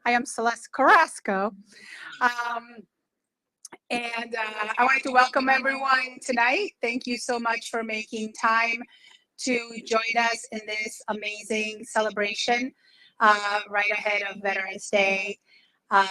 I am Celeste Carrasco. And I wanted to welcome everyone tonight. Thank you so much for making time to join us in this amazing celebration right ahead of Veterans Day. At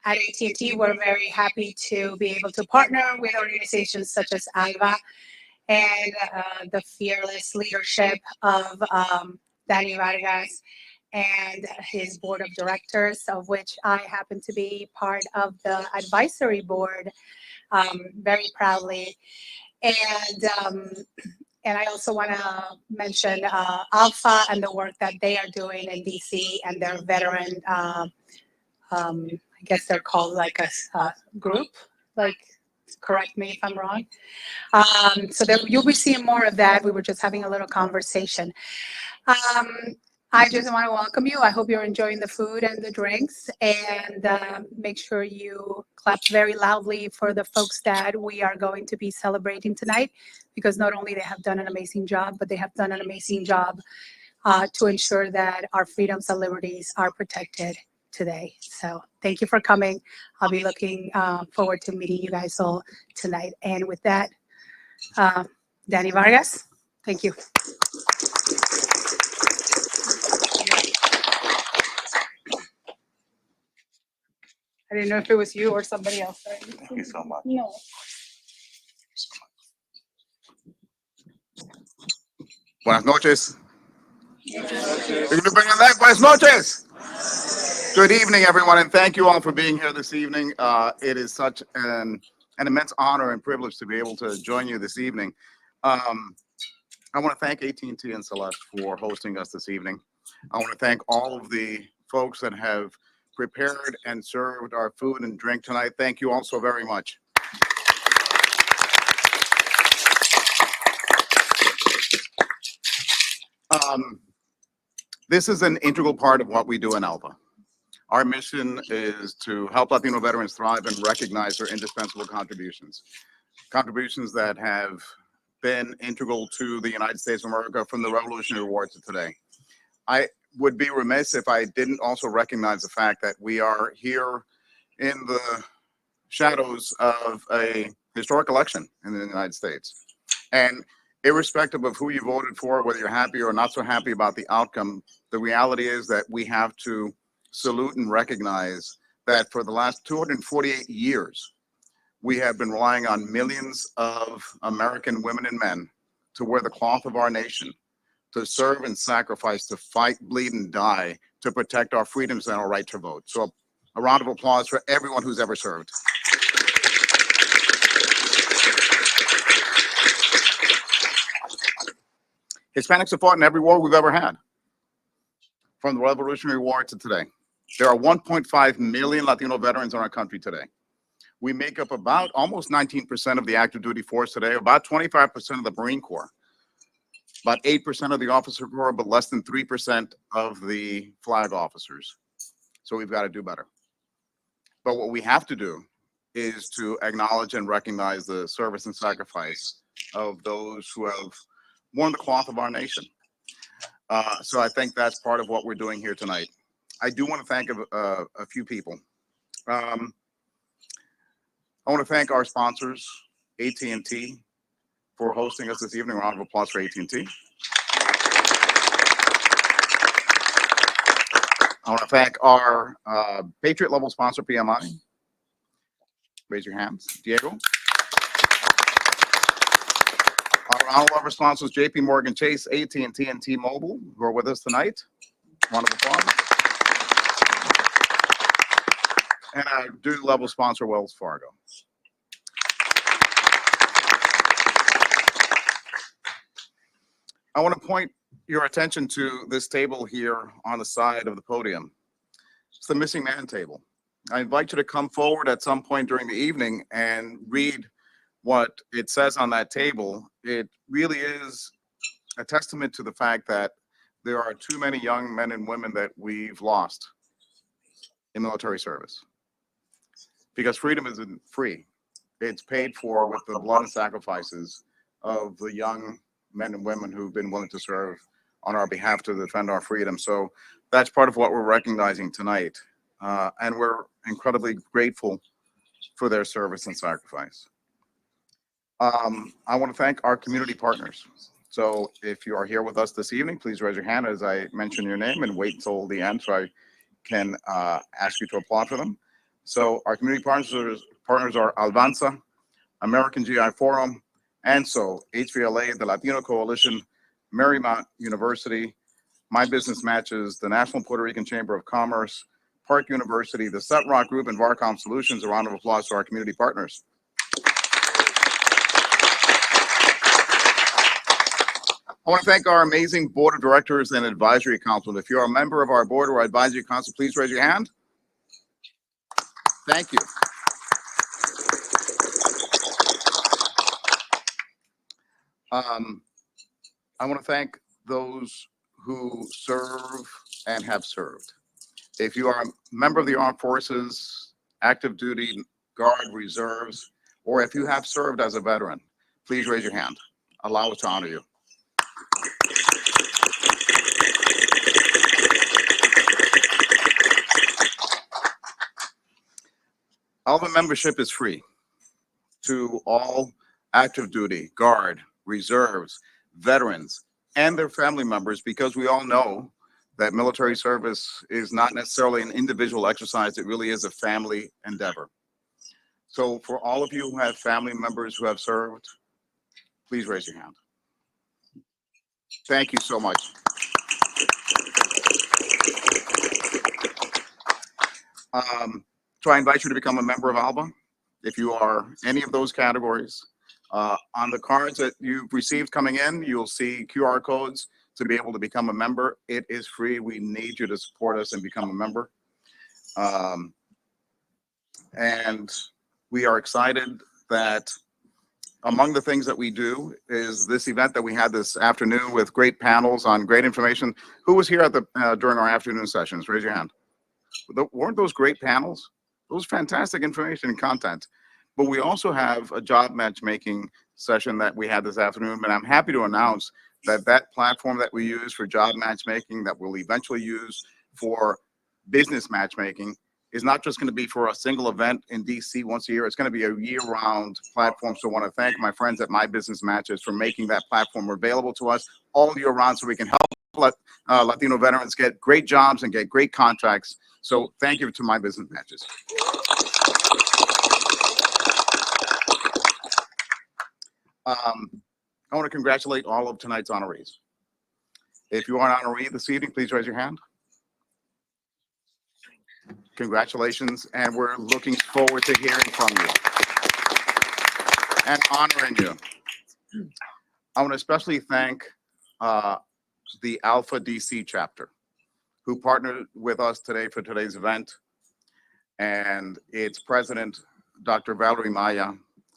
AT&T, we're very happy to be able to partner with organizations such as ALVA and the fearless leadership of Danny Vargas and his board of directors, of which I happen to be part of the advisory board very proudly. And I also want to mention ALPFA and the work that they are doing in DC and their veteran, I guess they're called like a group, like, correct me if I'm wrong. So there, you'll be seeing more of that. We were just having a little conversation. I just want to welcome you. I hope you're enjoying the food and the drinks, and make sure you clap very loudly for the folks that we are going to be celebrating tonight, because not only they have done an amazing job, but they have done an amazing job to ensure that our freedoms and liberties are protected today. So thank you for coming. I'll be looking forward to meeting you guys all tonight. And with that, Danny Vargas, thank you. I didn't know if it was you or somebody else. Thank you so much. No. Buenas noches. Buenas noches. Good evening, everyone, and thank you all for being here this evening. It is such an immense honor and privilege to be able to join you this evening. I want to thank AT&T and Celeste for hosting us this evening. I want to thank all of the folks that have prepared and served our food and drink tonight. Thank you all so very much. This is an integral part of what we do in ALVA. Our mission is to help Latino veterans thrive and recognize their indispensable contributions. Contributions that have been integral to the United States of America from the Revolutionary War to today. I would be remiss if I didn't also recognize the fact that we are here in the shadows of a historic election in the United States. And irrespective of who you voted for, whether you're happy or not so happy about the outcome, the reality is that we have to salute and recognize that for the last 248 years, we have been relying on millions of American women and men to wear the cloth of our nation, to serve and sacrifice, to fight, bleed, and die, to protect our freedoms and our right to vote. So a round of applause for everyone who's ever served. Hispanics have fought in every war we've ever had, from the Revolutionary War to today. There are 1.5 million Latino veterans in our country today. We make up about almost 19% of the active duty force today, about 25% of the Marine Corps, about 8% of the officer corps, but less than 3% of the flag officers. So we've got to do better. But what we have to do is to acknowledge and recognize the service and sacrifice of those who have worn the cloth of our nation. So I think that's part of what we're doing here tonight. I do want to thank a few people. I want to thank our sponsors, AT&T, for hosting us this evening. A round of applause for AT&T. I want to thank our Patriot level sponsor, PMI. Raise your hands. Diego. Our round of sponsors, JP Morgan Chase, AT&T, and T-Mobile, who are with us tonight. Round of applause. And our duty level sponsor, Wells Fargo. I want to point your attention to this table here on the side of the podium. It's the missing man table. I invite you to come forward at some point during the evening and read what it says on that table. It really is a testament to the fact that there are too many young men and women that we've lost in military service. Because freedom isn't free. It's paid for with the blood and sacrifices of the young men and women who've been willing to serve on our behalf to defend our freedom. So that's part of what we're recognizing tonight. and we're incredibly grateful for their service and sacrifice. I want to thank our community partners. So if you are here with us this evening, please raise your hand as I mention your name and wait until the end so I can ask you to applaud for them. So our community partners are ALVA, American GI Forum, ANSO, HVLA, the Latino Coalition, Marymount University, My Business Matches, the National Puerto Rican Chamber of Commerce, Park University, the Set Rock Group, and Varcom Solutions. A round of applause to our community partners. I want to thank our amazing board of directors and advisory council. If you're a member of our board or advisory council, please raise your hand. Thank you. I want to thank those who serve and have served. If you are a member of the armed forces, active duty, guard, reserves, or if you have served as a veteran, please raise your hand. Allow us to honor you. ALVA membership is free to all active duty, guard, reserves, veterans, and their family members, because we all know that military service is not necessarily an individual exercise. It really is a family endeavor. So for all of you who have family members who have served, please raise your hand. Thank you so much. So I invite you to become a member of ALVA. If you are any of those categories, on the cards that you've received coming in, you'll see QR codes to be able to become a member. It is free. We need you to support us and become a member. And we are excited that among the things that we do is this event that we had this afternoon with great panels on great information. Who was here at the during our afternoon sessions? Raise your hand. Weren't those great panels? Those fantastic information and content. But we also have a job matchmaking session that we had this afternoon, and I'm happy to announce that that platform that we use for job matchmaking, that we'll eventually use for business matchmaking, is not just going to be for a single event in DC once a year. It's going to be a year-round platform. So I want to thank my friends at My Business Matches for making that platform available to us all year round so we can help Latino veterans get great jobs and get great contracts. So thank you to My Business Matches. I want to congratulate all of tonight's honorees. If you are an honoree this evening, please raise your hand. Congratulations, and we're looking forward to hearing from you and honoring you. I want to especially thank the ALPFA DC chapter, who partnered with us today for today's event, and its president, Dr. Valery Maya.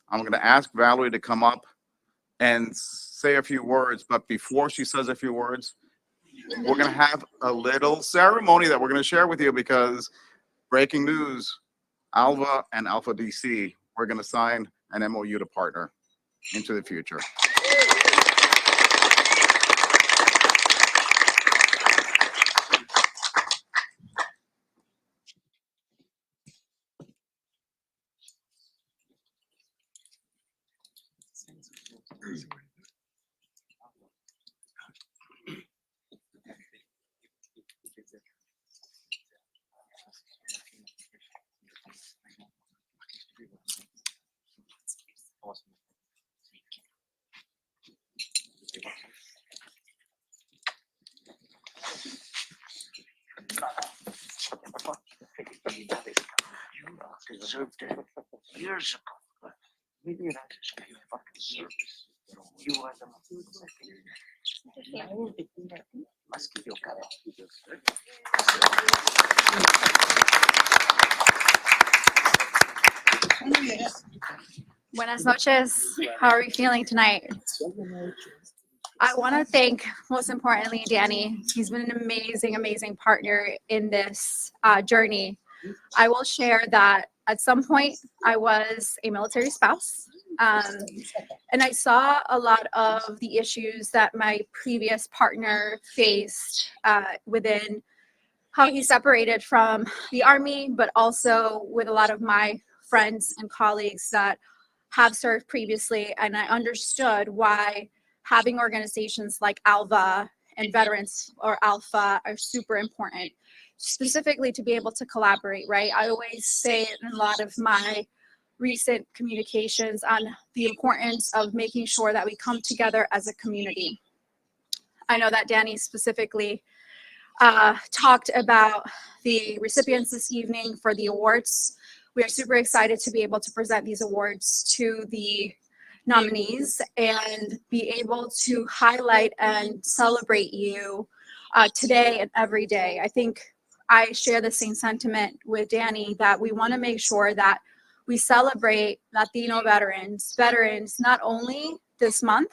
I'm going to ask Valery to come up and say a few words, but before she says a few words, we're going to have a little ceremony that we're going to share with you, because breaking news, ALVA and ALPFA DC, we're going to sign an MOU to partner into the future. Deserved it years ago. Maybe that is a fucking service. You are the más que yo cada. Buenas noches. How are you feeling tonight? I want to thank, most importantly, Danny. He's been an amazing, amazing partner in this journey. I will share that at some point I was a military spouse, and I saw a lot of the issues that my previous partner faced within how he separated from the Army, but also with a lot of my friends and colleagues that have served previously. And I understood why having organizations like ALVA and Veterans or ALPFA are super important, specifically to be able to collaborate, right? I always say in a lot of my recent communications on the importance of making sure that we come together as a community. I know that Danny specifically talked about the recipients this evening for the awards. We are super excited to be able to present these awards to the nominees and be able to highlight and celebrate you today and every day. I think I share the same sentiment with Danny that we want to make sure that we celebrate Latino veterans not only this month,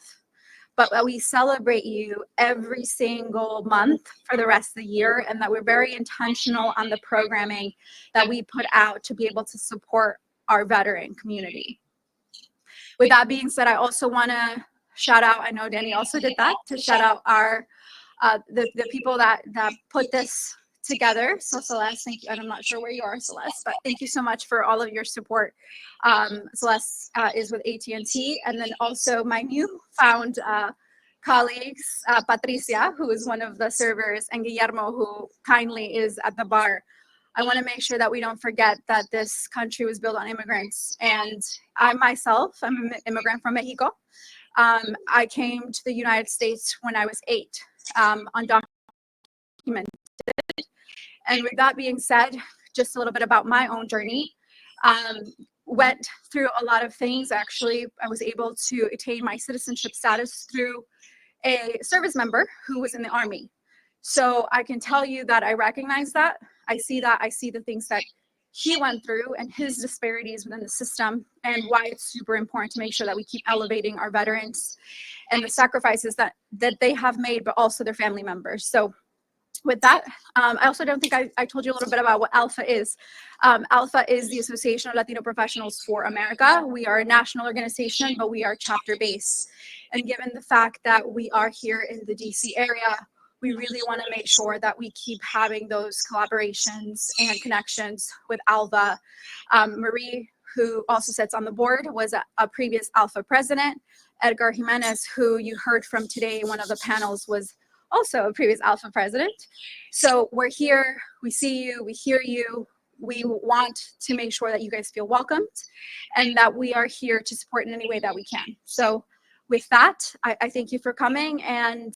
but that we celebrate you every single month for the rest of the year, and that we're very intentional on the programming that we put out to be able to support our veteran community. With that being said, I also want to shout out, I know Danny also did that, to shout out our the people that put this together. So Celeste, thank you. And I'm not sure where you are, Celeste, but thank you so much for all of your support. Celeste is with AT&T, and then also my newfound colleagues, Patricia, who is one of the servers, and Guillermo, who kindly is at the bar. I want to make sure that we don't forget that this country was built on immigrants. And I myself, I'm an immigrant from Mexico. I came to the United States when I was 8, undocumented. And with that being said, just a little bit about my own journey. Went through a lot of things. Actually, I was able to attain my citizenship status through a service member who was in the Army. So I can tell you that I recognize that. I see the things that he went through and his disparities within the system, and why it's super important to make sure that we keep elevating our veterans and the sacrifices that they have made, but also their family members. So with that, I also don't think I told you a little bit about what ALPFA is. ALPFA is the Association of Latino Professionals for America. We are a national organization, but we are chapter based. And given the fact that we are here in the DC area, we really want to make sure that we keep having those collaborations and connections with ALVA. Marie, who also sits on the board, was a previous ALPFA president. Edgar Jimenez, who you heard from today in one of the panels, was also a previous ALPFA president. So we're here, we see you, we hear you. We want to make sure that you guys feel welcomed and that we are here to support in any way that we can. So with that, I thank you for coming, and